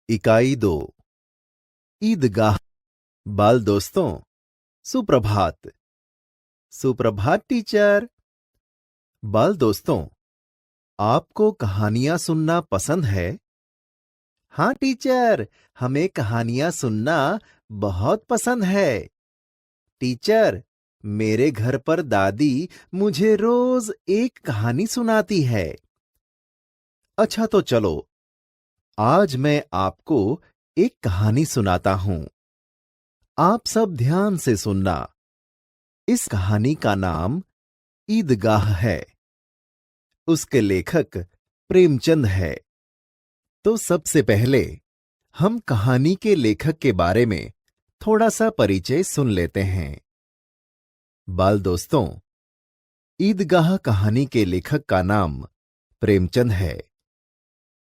इकाई 2 ईदगाह। बाल दोस्तों, सुप्रभात। सुप्रभात टीचर। बाल दोस्तों, आपको कहानियां सुनना पसंद है? हाँ टीचर, हमें कहानियां सुनना बहुत पसंद है। टीचर, मेरे घर पर दादी मुझे रोज एक कहानी सुनाती है। अच्छा तो चलो, आज मैं आपको एक कहानी सुनाता हूं। आप सब ध्यान से सुनना। इस कहानी का नाम ईदगाह है। उसके लेखक प्रेमचंद है। तो सबसे पहले हम कहानी के लेखक के बारे में थोड़ा सा परिचय सुन लेते हैं। बाल दोस्तों, ईदगाह कहानी के लेखक का नाम प्रेमचंद है।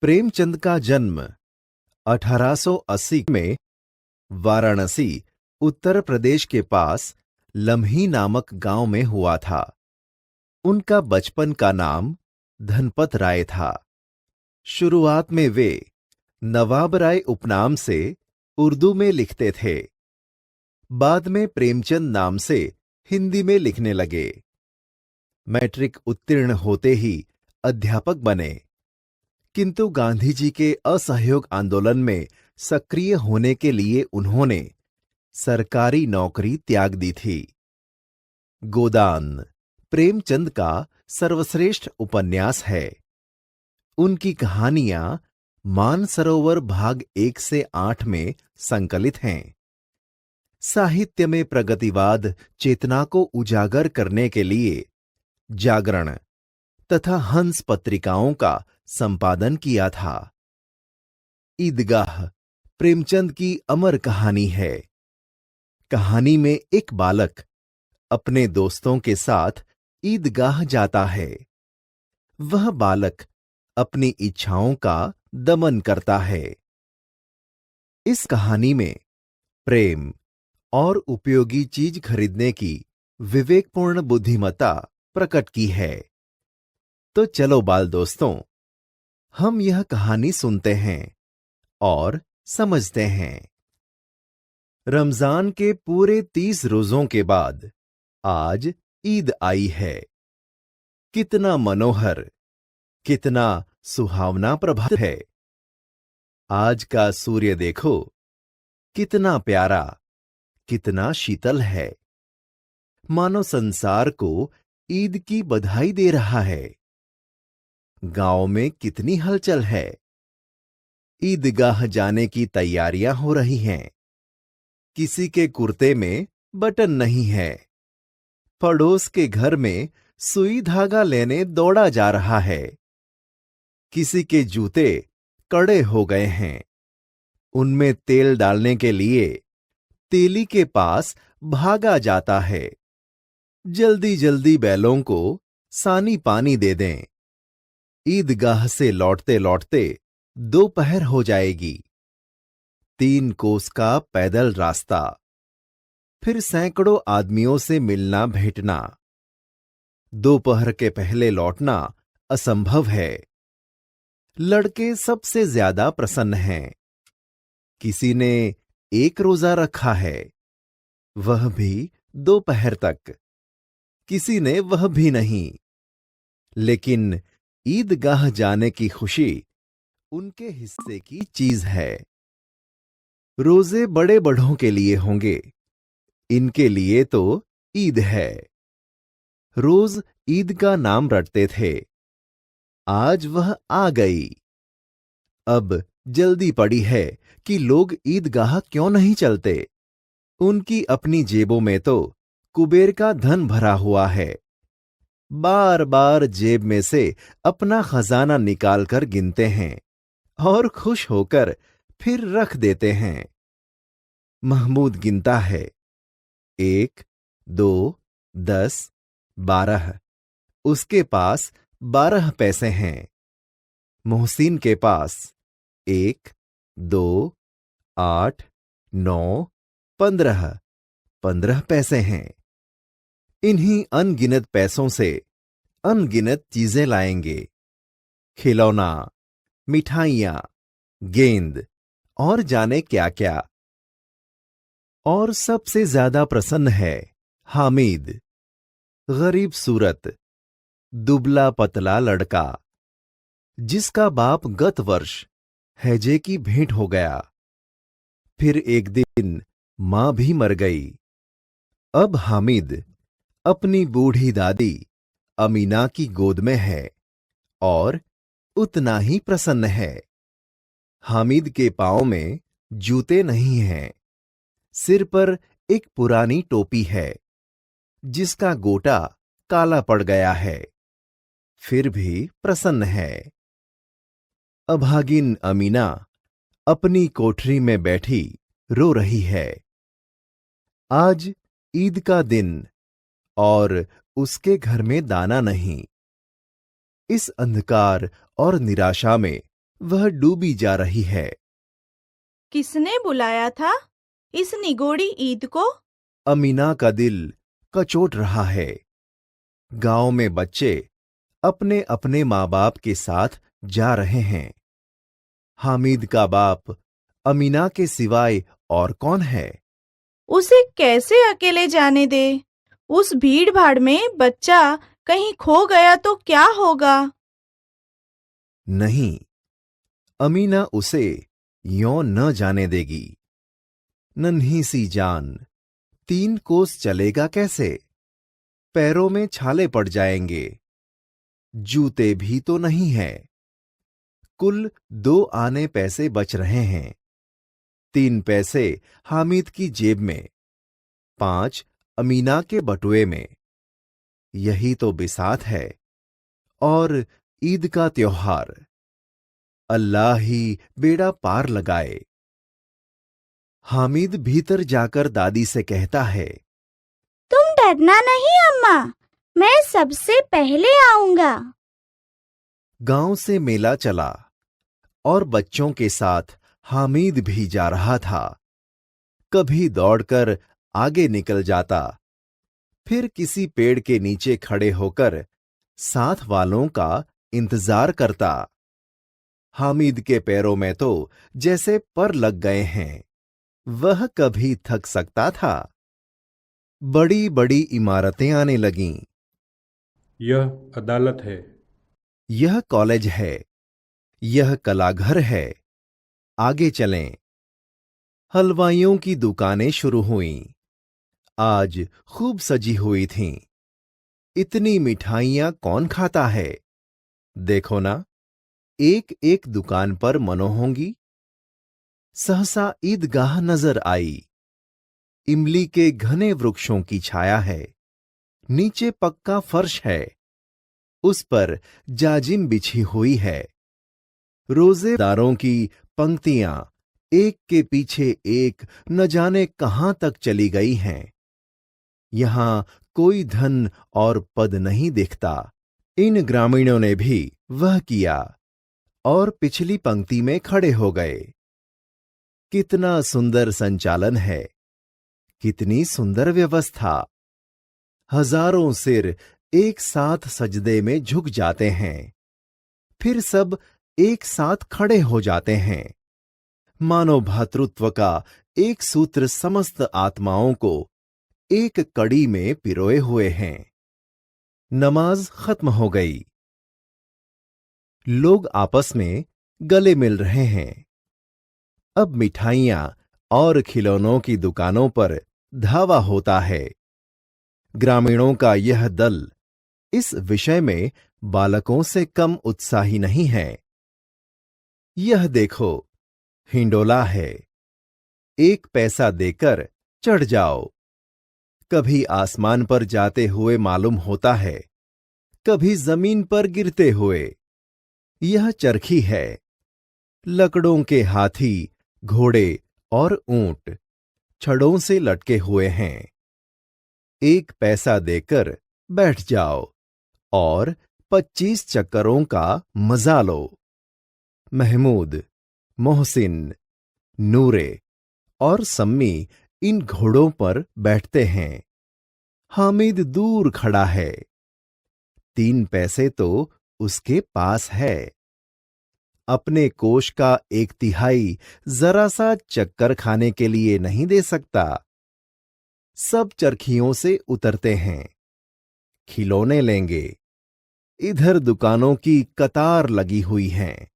प्रेमचंद का जन्म 1880 में वाराणसी, उत्तर प्रदेश के पास लम्ही नामक गांव में हुआ था। उनका बचपन का नाम धनपत राय था। शुरुआत में वे नवाब राय उपनाम से उर्दू में लिखते थे। बाद में प्रेमचंद नाम से हिंदी में लिखने लगे। मैट्रिक उत्तीर्ण होते ही अध्यापक बने, किंतु गांधी जी के असहयोग आंदोलन में सक्रिय होने के लिए उन्होंने सरकारी नौकरी त्याग दी थी। गोदान प्रेमचंद का सर्वश्रेष्ठ उपन्यास है। उनकी कहानियां मानसरोवर भाग 1 से 8 में संकलित हैं। साहित्य में प्रगतिवाद चेतना को उजागर करने के लिए जागरण तथा हंस पत्रिकाओं का संपादन किया था। ईदगाह प्रेमचंद की अमर कहानी है। कहानी में एक बालक अपने दोस्तों के साथ ईदगाह जाता है। वह बालक अपनी इच्छाओं का दमन करता है। इस कहानी में प्रेम और उपयोगी चीज खरीदने की विवेकपूर्ण बुद्धिमत्ता प्रकट की है। तो चलो बाल दोस्तों, हम यह कहानी सुनते हैं और समझते हैं। रमजान के पूरे 30 रोजों के बाद आज ईद आई है। कितना मनोहर, कितना सुहावना प्रभात है। आज का सूर्य देखो, कितना प्यारा, कितना शीतल है। मानो संसार को ईद की बधाई दे रहा है। गांव में कितनी हलचल है। ईदगाह जाने की तैयारियां हो रही हैं। किसी के कुर्ते में बटन नहीं है। पड़ोस के घर में सुई धागा लेने दौड़ा जा रहा है। किसी के जूते कड़े हो गए हैं। उनमें तेल डालने के लिए तेली के पास भागा जाता है। जल्दी जल्दी बैलों को सानी पानी दे दें। ईदगाह से लौटते लौटते दोपहर हो जाएगी। 3 कोस का पैदल रास्ता, फिर सैकड़ों आदमियों से मिलना भेंटना। दोपहर के पहले लौटना असंभव है। लड़के सबसे ज्यादा प्रसन्न हैं। किसी ने 1 रोजा रखा है, वह भी दोपहर तक। किसी ने वह भी नहीं। लेकिन ईदगाह जाने की खुशी उनके हिस्से की चीज है। रोजे बड़े बड़ों के लिए होंगे, इनके लिए तो ईद है। रोज ईद का नाम रटते थे। आज वह आ गई। अब जल्दी पड़ी है कि लोग ईदगाह क्यों नहीं चलते। उनकी अपनी जेबों में तो कुबेर का धन भरा हुआ है। बार बार जेब में से अपना खजाना निकालकर गिनते हैं और खुश होकर फिर रख देते हैं। महमूद गिनता है, 1, 2, 10, 12। उसके पास 12 पैसे हैं। मोहसिन के पास 1, 2, 8, 9, 15, 15 पैसे हैं। इन्हीं अनगिनत पैसों से अनगिनत चीजें लाएंगे। खिलौना, मिठाइयां, गेंद और जाने क्या क्या। और सबसे ज्यादा प्रसन्न है हामिद, गरीब सूरत, दुबला पतला लड़का, जिसका बाप गत वर्ष हैजे की भेंट हो गया। फिर एक दिन मां भी मर गई। अब हामिद अपनी बूढ़ी दादी अमीना की गोद में है और उतना ही प्रसन्न है। हामिद के पांव में जूते नहीं हैं, सिर पर एक पुरानी टोपी है जिसका गोटा काला पड़ गया है, फिर भी प्रसन्न है। अभागिन अमीना अपनी कोठरी में बैठी रो रही है। आज ईद का दिन और उसके घर में दाना नहीं। इस अंधकार और निराशा में वह डूबी जा रही है। किसने बुलाया था इस निगोड़ी ईद को? अमीना का दिल कचोट रहा है। गांव में बच्चे अपने अपने माँ बाप के साथ जा रहे हैं। हामिद का बाप अमीना के सिवाय और कौन है? उसे कैसे अकेले जाने दे? उस भीड़ भाड़ में बच्चा कहीं खो गया तो क्या होगा? नहीं, अमीना उसे यों न जाने देगी। नन्ही सी जान 3 कोस चलेगा कैसे? पैरों में छाले पड़ जाएंगे। जूते भी तो नहीं है। कुल 2 आने पैसे बच रहे हैं। 3 पैसे हामिद की जेब में, 5 अमीना के बटुए में। यही तो बिसात है और ईद का त्योहार। अल्लाह ही बेड़ा पार लगाए। हामिद भीतर जाकर दादी से कहता है, तुम डरना नहीं अम्मा, मैं सबसे पहले आऊंगा। गांव से मेला चला और बच्चों के साथ हामिद भी जा रहा था। कभी दौड़कर आगे निकल जाता, फिर किसी पेड़ के नीचे खड़े होकर साथ वालों का इंतजार करता। हामिद के पैरों में तो जैसे पर लग गए हैं। वह कभी थक सकता था? बड़ी बड़ी इमारतें आने लगीं। यह अदालत है। यह कॉलेज है। यह कलाघर है। आगे चलें। हलवाइयों की दुकानें शुरू हुईं। आज खूब सजी हुई थीं। इतनी मिठाइयां कौन खाता है? देखो ना, एक एक दुकान पर मनो होंगी। सहसा ईदगाह नजर आई। इमली के घने वृक्षों की छाया है। नीचे पक्का फर्श है। उस पर जाजिम बिछी हुई है। रोजेदारों की पंक्तियां एक के पीछे एक न जाने कहां तक चली गई हैं। यहां कोई धन और पद नहीं दिखता। इन ग्रामीणों ने भी वह किया और पिछली पंक्ति में खड़े हो गए। कितना सुंदर संचालन है, कितनी सुंदर व्यवस्था। हजारों सिर एक साथ सजदे में झुक जाते हैं, फिर सब एक साथ खड़े हो जाते हैं। मानव भातृत्व का एक सूत्र समस्त आत्माओं को एक कड़ी में पिरोए हुए हैं। नमाज खत्म हो गई। लोग आपस में गले मिल रहे हैं। अब मिठाइयां और खिलौनों की दुकानों पर धावा होता है। ग्रामीणों का यह दल इस विषय में बालकों से कम उत्साही नहीं है। यह देखो, हिंडोला है। 1 पैसा देकर चढ़ जाओ। कभी आसमान पर जाते हुए मालूम होता है, कभी जमीन पर गिरते हुए। यह चरखी है। लकड़ों के हाथी, घोड़े और ऊंट छड़ों से लटके हुए हैं। 1 पैसा देकर बैठ जाओ और 25 चक्करों का मजा लो। महमूद, मोहसिन, नूरे और सम्मी इन घोड़ों पर बैठते हैं। हामिद दूर खड़ा है। 3 पैसे तो उसके पास है। अपने कोष का 1/3 जरा सा चक्कर खाने के लिए नहीं दे सकता। सब चरखियों से उतरते हैं, खिलौने लेंगे। इधर दुकानों की कतार लगी हुई हैं,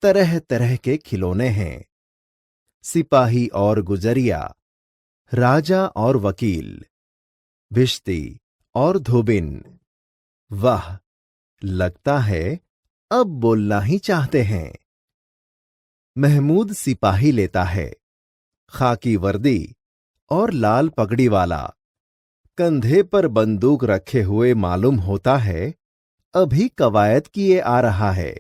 तरह तरह के खिलौने हैं। सिपाही और गुजरिया, राजा और वकील, भिश्ती और धोबिन। वाह, लगता है अब बोलना ही चाहते हैं। महमूद सिपाही लेता है, खाकी वर्दी और लाल पगड़ी वाला। कंधे पर बंदूक रखे हुए मालूम होता है अभी कवायद किए आ रहा है।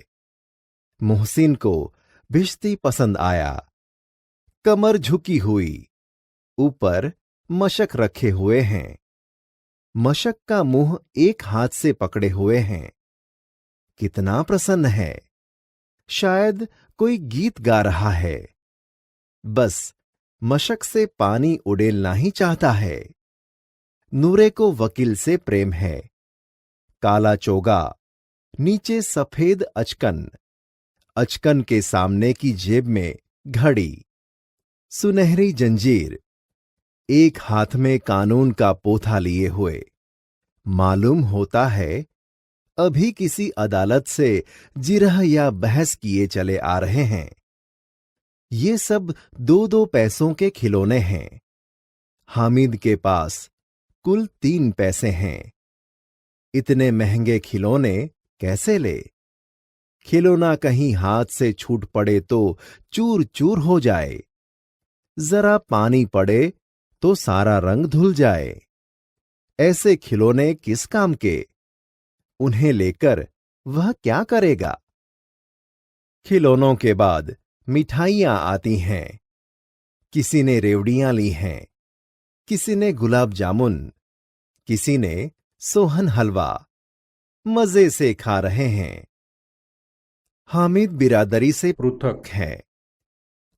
मोहसिन को भिश्ती पसंद आया। कमर झुकी हुई, ऊपर मशक रखे हुए हैं। मशक का मुंह एक हाथ से पकड़े हुए हैं। कितना प्रसन्न है, शायद कोई गीत गा रहा है। बस मशक से पानी उड़ेलना ही चाहता है। नूरे को वकील से प्रेम है। काला चोगा, नीचे सफेद अचकन, अचकन के सामने की जेब में घड़ी, सुनहरी जंजीर, एक हाथ में कानून का पोथा लिए हुए। मालूम होता है अभी किसी अदालत से जिरह या बहस किए चले आ रहे हैं। ये सब 2-2 पैसों के खिलौने हैं। हामिद के पास कुल 3 पैसे हैं। इतने महंगे खिलौने कैसे ले? खिलौना कहीं हाथ से छूट पड़े तो चूर चूर हो जाए। जरा पानी पड़े तो सारा रंग धुल जाए। ऐसे खिलौने किस काम के? उन्हें लेकर वह क्या करेगा? खिलौनों के बाद मिठाइयां आती हैं। किसी ने रेवड़ियां ली हैं, किसी ने गुलाब जामुन, किसी ने सोहन हलवा। मजे से खा रहे हैं। हामिद बिरादरी से पृथक है।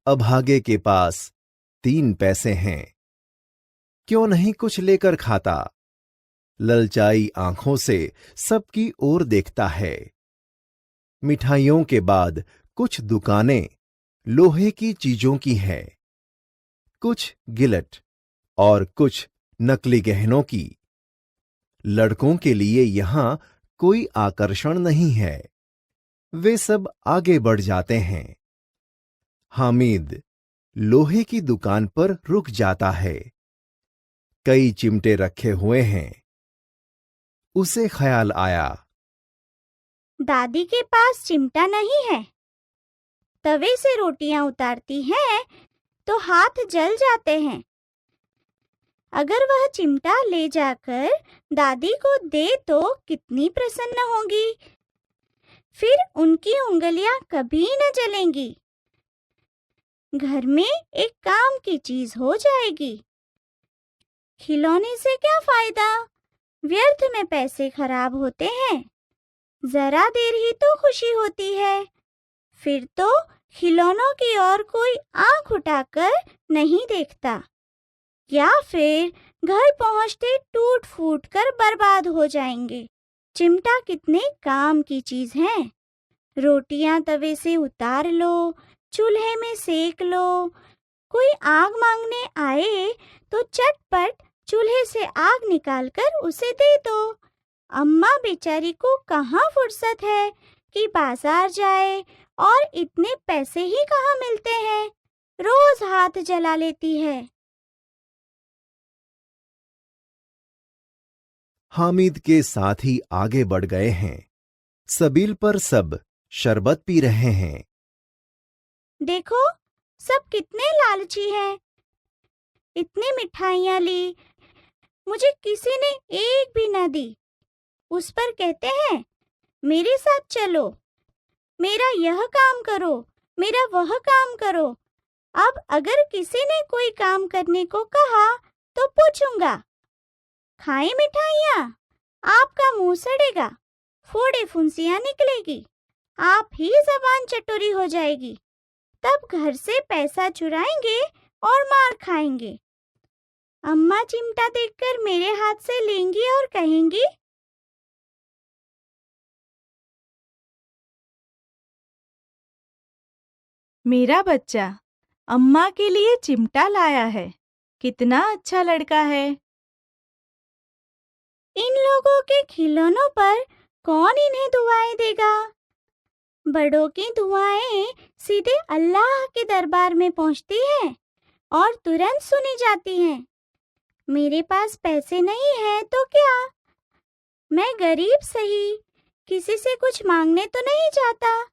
अभागे के पास 3 पैसे हैं। क्यों नहीं कुछ लेकर खाता? ललचाई आंखों से सबकी ओर देखता है। मिठाइयों के बाद कुछ दुकानें लोहे की चीजों की हैं, कुछ गिलट और कुछ नकली गहनों की। लड़कों के लिए यहां कोई आकर्षण नहीं है। वे सब आगे बढ़ जाते हैं। हामिद लोहे की दुकान पर रुक जाता है। कई चिमटे रखे हुए हैं। उसे ख्याल आया, दादी के पास चिमटा नहीं है। तवे से रोटियां उतारती हैं तो हाथ जल जाते हैं। अगर वह चिमटा ले जाकर दादी को दे तो कितनी प्रसन्न होगी। फिर उनकी उंगलियां कभी न जलेंगी। घर में एक काम की चीज हो जाएगी। खिलौने से क्या फायदा? व्यर्थ में पैसे खराब होते हैं। जरा देर ही तो खुशी होती है। फिर तो खिलौनों की ओर कोई आंख उठाकर नहीं देखता, या फिर घर पहुंचते टूट फूट कर बर्बाद हो जाएंगे। चिमटा कितने काम की चीज है। रोटियां तवे से उतार लो, चूल्हे में सेक लो। कोई आग मांगने आए तो चटपट चूल्हे से आग निकालकर उसे दे दो। अम्मा बेचारी को कहाँ फुर्सत है कि बाजार जाए, और इतने पैसे ही कहाँ मिलते हैं। रोज हाथ जला लेती है। हामिद के साथी आगे बढ़ गए हैं। सबील पर सब शरबत पी रहे हैं। देखो, सब कितने लालची हैं। इतनी मिठाइयाँ ली, मुझे किसी ने एक भी न दी। उस पर कहते हैं मेरे साथ चलो, मेरा यह काम करो, मेरा वह काम करो। अब अगर किसी ने कोई काम करने को कहा तो पूछूंगा, खाएं मिठाइयाँ? आपका मुंह सड़ेगा, फोड़े फुंसियाँ निकलेगी, आप ही जबान चटोरी हो जाएगी। तब घर से पैसा चुराएंगे और मार खाएंगे। अम्मा चिमटा देखकर मेरे हाथ से लेंगी और कहेंगी, मेरा बच्चा अम्मा के लिए चिमटा लाया है। कितना अच्छा लड़का है। इन लोगों के खिलौनों पर कौन इन्हें दुआएं देगा? बड़ों की दुआएं सीधे अल्लाह के दरबार में पहुंचती हैं और तुरंत सुनी जाती हैं। मेरे पास पैसे नहीं है तो क्या? मैं गरीब सही, किसी से कुछ मांगने तो नहीं चाहता।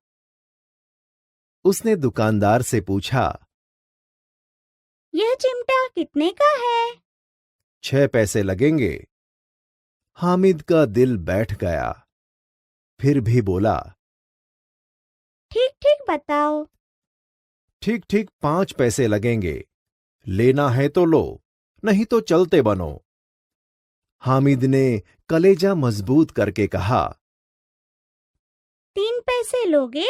उसने दुकानदार से पूछा, यह चिमटा कितने का है? 6 पैसे लगेंगे। हामिद का दिल बैठ गया। फिर भी बोला, ठीक ठीक बताओ। ठीक ठीक 5 पैसे लगेंगे। लेना है तो लो, नहीं तो चलते बनो। हामिद ने कलेजा मजबूत करके कहा, 3 पैसे लोगे?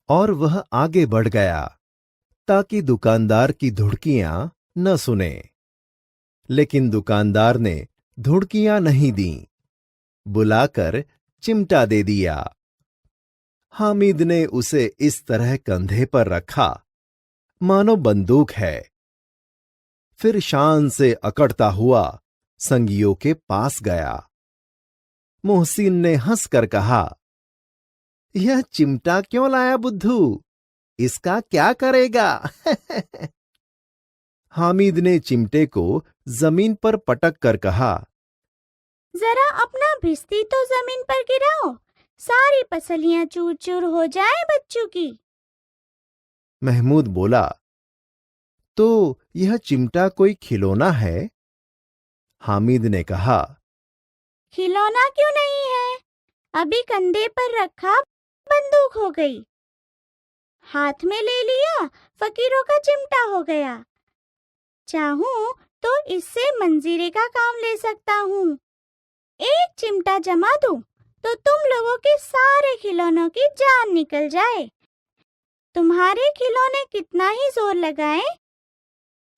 और वह आगे बढ़ गया ताकि दुकानदार की धुड़कियां न सुने। लेकिन दुकानदार ने धुड़कियां नहीं दीं, बुलाकर चिमटा दे दिया। हामिद ने उसे इस तरह कंधे पर रखा मानो बंदूक है। फिर शान से अकड़ता हुआ संगियों के पास गया। मोहसिन ने हंसकर कहा, यह चिमटा क्यों लाया बुद्धू? इसका क्या करेगा? हामिद ने चिमटे को जमीन पर पटक कर कहा, जरा अपना भिस्ती तो जमीन पर गिराओ, सारी पसलियां चूर चूर हो जाए बच्चों की। महमूद बोला, तो यह चिमटा कोई खिलौना है? हामिद ने कहा, खिलौना क्यों नहीं है? अभी कंधे पर रखा बंदूक हो गई। हाथ में ले लिया, फकीरों का चिमटा हो गया। चाहूं तो इससे मंजीरे का काम ले सकता हूँ। एक चिमटा जमा दूं तो तुम लोगों के सारे खिलौनों की जान निकल जाए। तुम्हारे खिलौने कितना ही जोर लगाएं,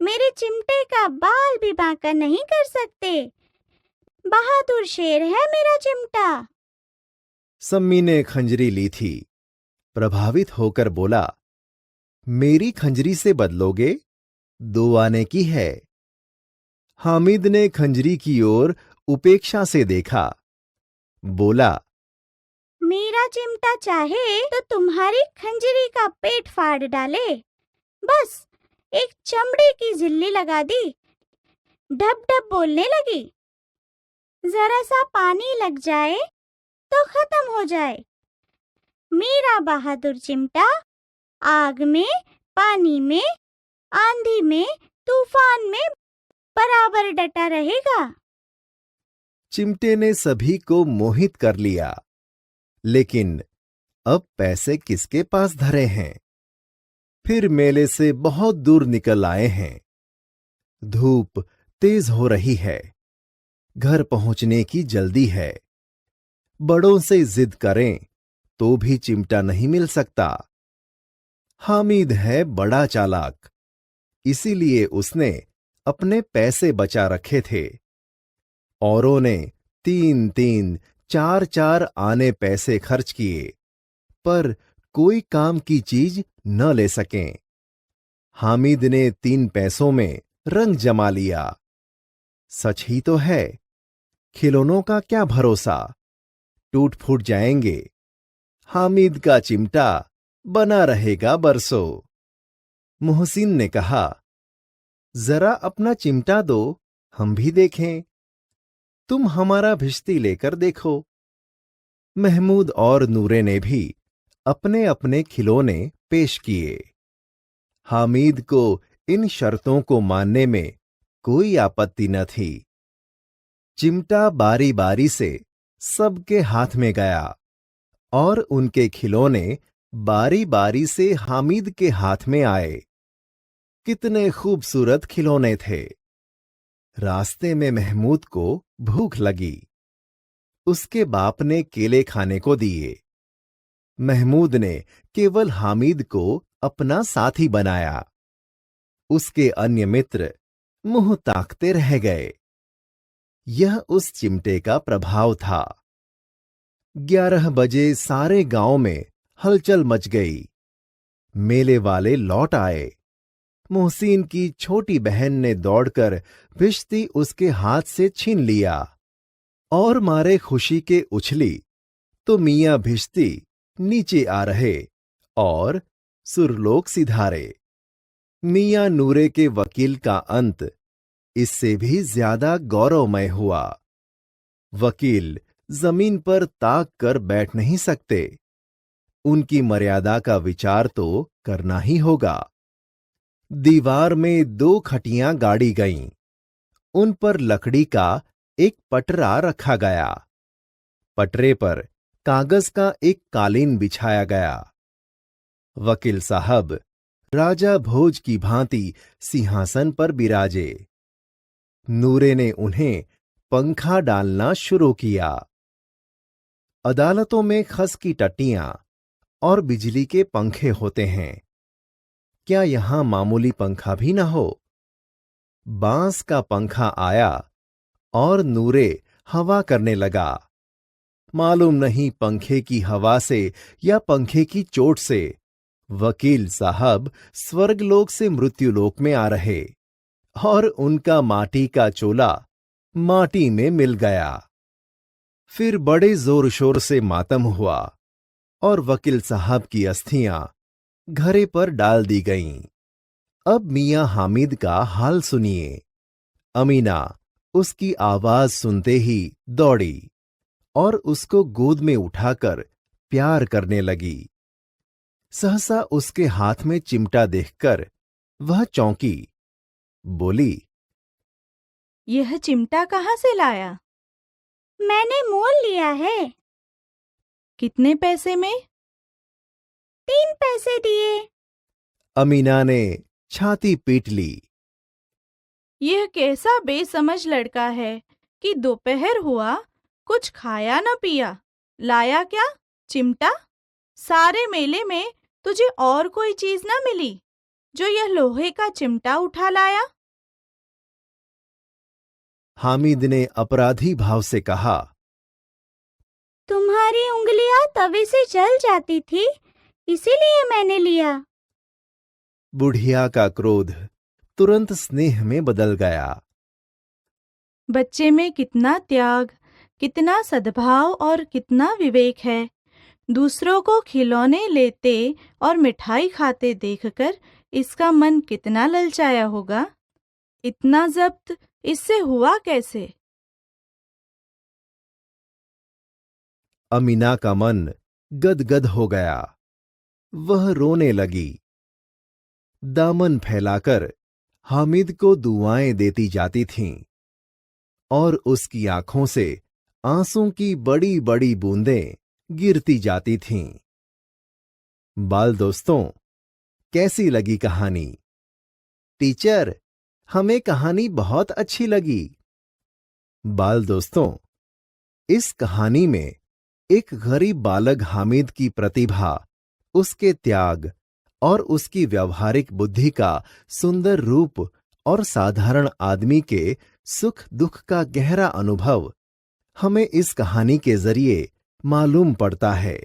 मेरे चिमटे का बाल भी बांका नहीं कर सकते। बहादुर शेर है मेरा चिमटा। सम्मी ने खंजरी ली थी। प्रभावित होकर बोला, मेरी खंजरी से बदलोगे? 2 आने की है। हामिद ने खंजरी की ओर उपेक्षा से देखा। बोला, मेरा चिमटा चाहे तो तुम्हारी खंजरी का पेट फाड़ डाले। बस एक चमड़े की झिल्ली लगा दी, ढप ढप बोलने लगी। जरा सा पानी लग जाए तो खत्म हो जाए। मेरा बहादुर चिमटा आग में, पानी में, आंधी में, तूफान में बराबर डटा रहेगा। चिमटे ने सभी को मोहित कर लिया। लेकिन अब पैसे किसके पास धरे हैं? फिर मेले से बहुत दूर निकल आए हैं। धूप तेज हो रही है। घर पहुंचने की जल्दी है। बड़ों से जिद करें तो भी चिमटा नहीं मिल सकता। हामिद है बड़ा चालाक, इसीलिए उसने अपने पैसे बचा रखे थे। औरों ने 3-3, 4-4 आने पैसे खर्च किए, पर कोई काम की चीज न ले सकें। हामिद ने 3 पैसों में रंग जमा लिया। सच ही तो है, खिलौनों का क्या भरोसा, टूट फूट जाएंगे। हामिद का चिमटा बना रहेगा बरसों। मोहसिन ने कहा, जरा अपना चिमटा दो, हम भी देखें। तुम हमारा भिश्ती लेकर देखो। महमूद और नूरे ने भी अपने अपने खिलौने पेश किए। हामिद को इन शर्तों को मानने में कोई आपत्ति न थी। चिमटा बारी बारी से सबके हाथ में गया और उनके खिलौने बारी बारी से हामिद के हाथ में आए। कितने खूबसूरत खिलौने थे। रास्ते में महमूद को भूख लगी। उसके बाप ने केले खाने को दिए। महमूद ने केवल हामिद को अपना साथी बनाया। उसके अन्य मित्र मुंह ताकते रह गए। यह उस चिमटे का प्रभाव था। 11 बजे सारे गांव में हलचल मच गई। मेले वाले लौट आए। मोहसिन की छोटी बहन ने दौड़कर भिश्ती उसके हाथ से छीन लिया और मारे खुशी के उछली तो मियां भिश्ती नीचे आ रहे और सुरलोक सिधारे। मियां नूरे के वकील का अंत इससे भी ज्यादा गौरवमय हुआ। वकील जमीन पर ताक कर बैठ नहीं सकते, उनकी मर्यादा का विचार तो करना ही होगा। दीवार में 2 खटियां गाड़ी गईं। उन पर लकड़ी का एक पटरा रखा गया। पटरे पर कागज का एक कालीन बिछाया गया। वकील साहब राजा भोज की भांति सिंहासन पर बिराजे। नूरे ने उन्हें पंखा डालना शुरू किया। अदालतों में खस की टट्टियां और बिजली के पंखे होते हैं, क्या यहां मामूली पंखा भी न हो? बांस का पंखा आया और नूरे हवा करने लगा। मालूम नहीं पंखे की हवा से या पंखे की चोट से वकील साहब स्वर्गलोक से मृत्युलोक में आ रहे और उनका माटी का चोला माटी में मिल गया। फिर बड़े जोर शोर से मातम हुआ और वकील साहब की अस्थियां घरे पर डाल दी गईं। अब मियां हामिद का हाल सुनिए। अमीना उसकी आवाज सुनते ही दौड़ी और उसको गोद में उठाकर प्यार करने लगी। सहसा उसके हाथ में चिमटा देखकर वह चौंकी। बोली, यह चिमटा कहाँ से लाया? मैंने मोल लिया है। कितने पैसे में? 3 पैसे दिए। अमीना ने छाती पीट ली। यह कैसा बेसमझ लड़का है कि दोपहर हुआ कुछ खाया न पिया, लाया क्या? चिमटा? सारे मेले में तुझे और कोई चीज न मिली जो यह लोहे का चिमटा उठा लाया? हामिद ने अपराधी भाव से कहा, तुम्हारी उंगलियां तवे से जल जाती थी, इसीलिए मैंने लिया। बुढ़िया का क्रोध तुरंत स्नेह में बदल गया। बच्चे में कितना त्याग, कितना सद्भाव और कितना विवेक है। दूसरों को खिलौने लेते और मिठाई खाते देखकर इसका मन कितना ललचाया होगा। इतना जब्त इससे हुआ कैसे? अमीना का मन गदगद हो गया। वह रोने लगी। दामन फैलाकर हामिद को दुआएं देती जाती थीं और उसकी आंखों से आंसू की बड़ी बड़ी बूंदें गिरती जाती थीं। बाल दोस्तों, कैसी लगी कहानी? टीचर, हमें कहानी बहुत अच्छी लगी। बाल दोस्तों, इस कहानी में एक गरीब बालक हामिद की प्रतिभा, उसके त्याग और उसकी व्यावहारिक बुद्धि का सुंदर रूप और साधारण आदमी के सुख दुख का गहरा अनुभव हमें इस कहानी के जरिए मालूम पड़ता है।